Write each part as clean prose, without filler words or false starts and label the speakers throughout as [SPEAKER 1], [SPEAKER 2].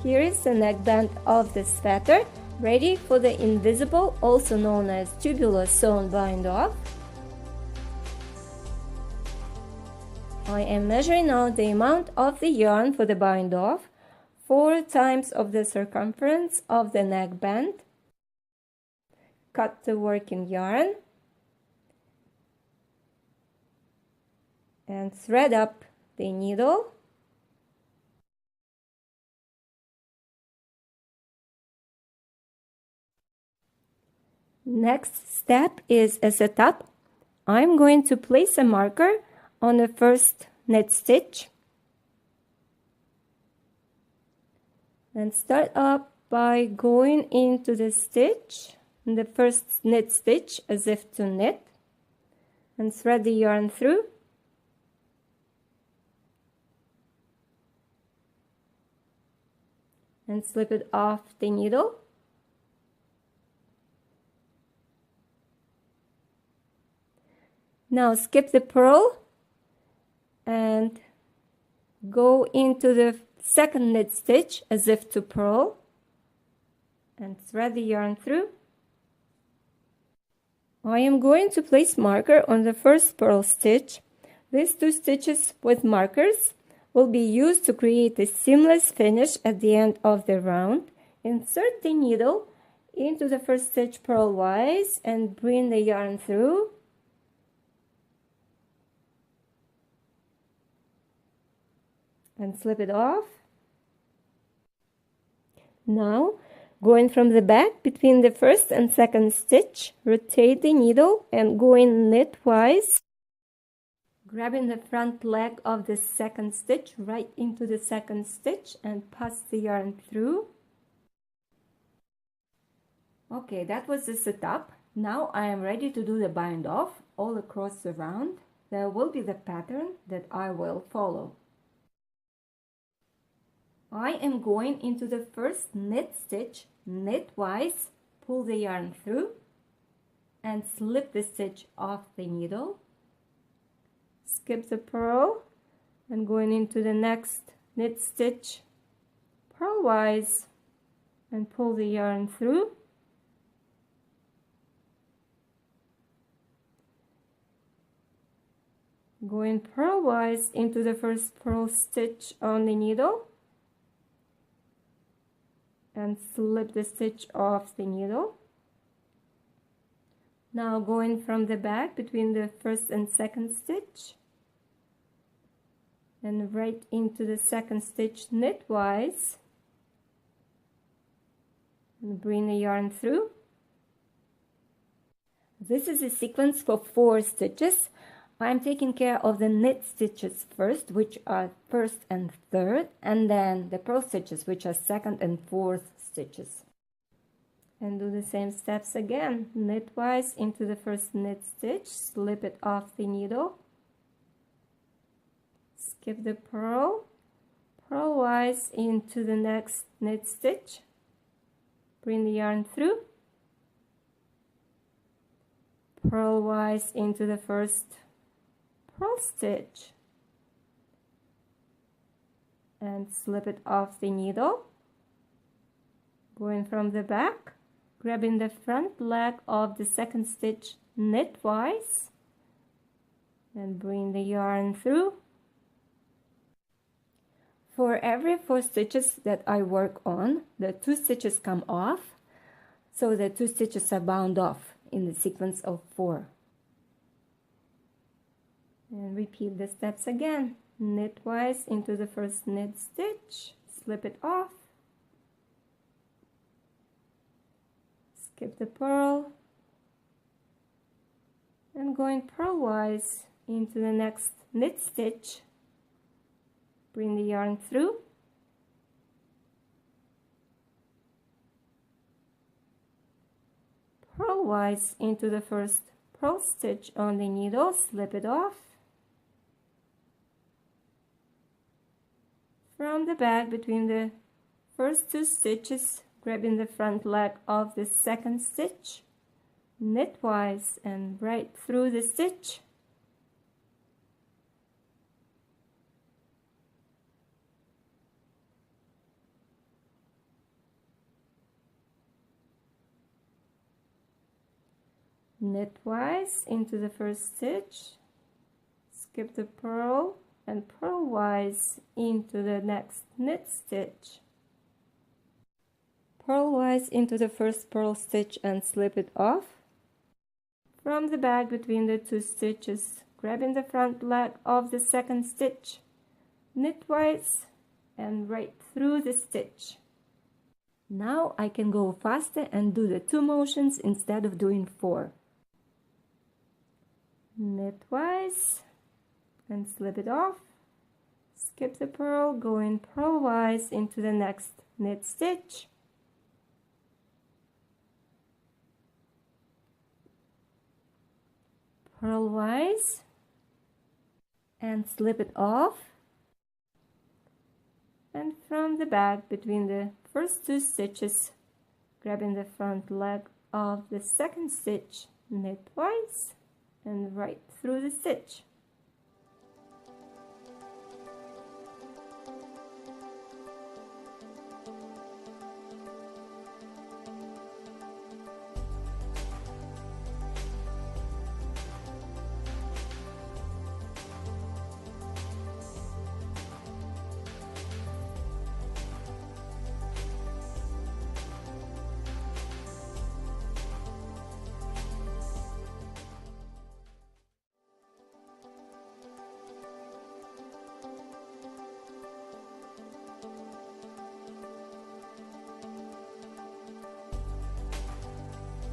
[SPEAKER 1] Here is the neckband of the sweater, ready for the invisible, also known as tubular sewn bind off. I am measuring out the amount of the yarn for the bind off, 4 times of the circumference of the neckband. Cut the working yarn and thread up the needle. Next step is a setup. I'm going to place a marker on the first knit stitch and start up by going into the stitch, the first knit stitch, as if to knit, and thread the yarn through. And slip it off the needle. Now skip the purl and go into the second knit stitch as if to purl and thread the yarn through. I am going to place marker on the first purl stitch. These 2 stitches with markers will be used to create a seamless finish at the end of the round. Insert the needle into the first stitch purlwise and bring the yarn through. And slip it off. Now, going from the back between the first and second stitch, rotate the needle and going knitwise, grabbing the front leg of the second stitch right into the second stitch and pass the yarn through. Okay, that was the setup. Now I am ready to do the bind off all across the round. There will be the pattern that I will follow. I am going into the first knit stitch knitwise, pull the yarn through and slip the stitch off the needle. Skip the purl and going into the next knit stitch purlwise and pull the yarn through. Going purlwise into the first purl stitch on the needle and slip the stitch off the needle. Now going from the back between the first and second stitch and right into the second stitch knitwise and bring the yarn through. This is a sequence for 4 stitches. I'm taking care of the knit stitches first, which are first and third, and then the purl stitches, which are second and fourth stitches. And do the same steps again. Knitwise into the first knit stitch, slip it off the needle, skip the purl, purlwise into the next knit stitch, bring the yarn through, purlwise into the first purl stitch and slip it off the needle, going from the back, grabbing the front leg of the second stitch knitwise and bring the yarn through. For every 4 stitches that I work on, the 2 stitches come off, so the 2 stitches are bound off in the sequence of 4. And repeat the steps again. Knitwise into the first knit stitch, slip it off, skip the purl, and going purlwise into the next knit stitch, bring the yarn through, purlwise into the first purl stitch on the needle, slip it off. From the back between the first 2 stitches, grabbing the front leg of the second stitch, knitwise and right through the stitch. knitwise into the first stitch, skip the purl, and purlwise into the next knit stitch. Purlwise into the first purl stitch and slip it off. From the back between the two stitches, grabbing the front leg of the second stitch, knitwise and right through the stitch. Now I can go faster and do the 2 motions instead of doing 4. Knitwise and slip it off, skip the purl, going purlwise into the next knit stitch, purlwise and slip it off, and from the back between the first 2 stitches, grabbing the front leg of the second stitch, knitwise and right through the stitch.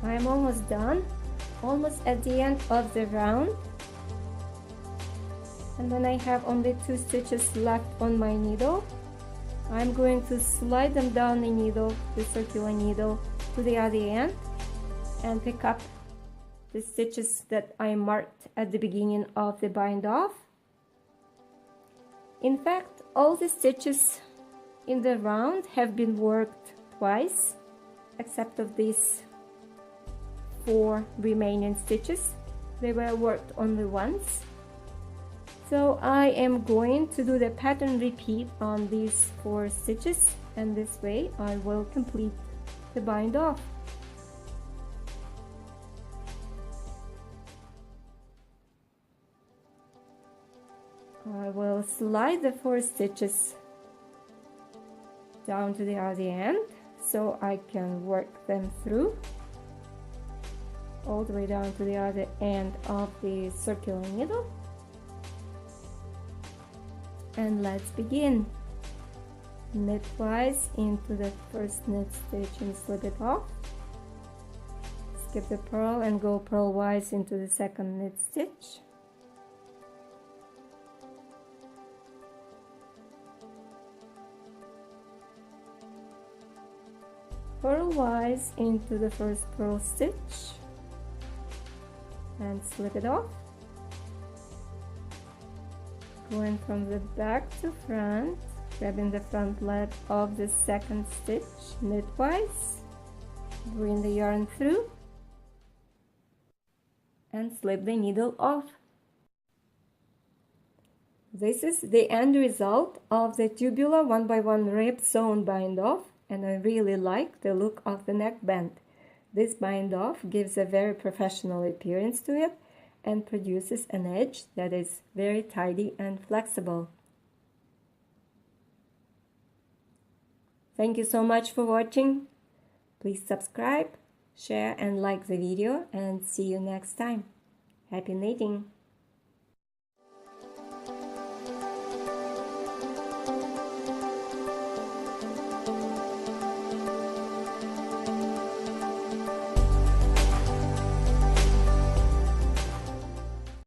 [SPEAKER 1] I'm almost done, almost at the end of the round, and then I have only 2 stitches left on my needle. I'm going to slide them down the needle, the circular needle, to the other end and pick up the stitches that I marked at the beginning of the bind off. In fact, all the stitches in the round have been worked twice, except of these 4 remaining stitches. They were worked only once. So I am going to do the pattern repeat on these 4 stitches, and this way I will complete the bind off. I will slide the 4 stitches down to the other end so I can work them through all the way down to the other end of the circular needle. And let's begin. Knitwise into the first knit stitch and slip it off, skip the purl and go purlwise into the second knit stitch, purlwise into the first purl stitch and slip it off, going from the back to front, grabbing the front leg of the second stitch, knitwise, bring the yarn through and slip the needle off. This is the end result of the tubular 1x1 rib sewn bind off, and I really like the look of the neckband. This bind off gives a very professional appearance to it and produces an edge that is very tidy and flexible. Thank you so much for watching. Please subscribe, share and like the video, and see you next time. Happy knitting!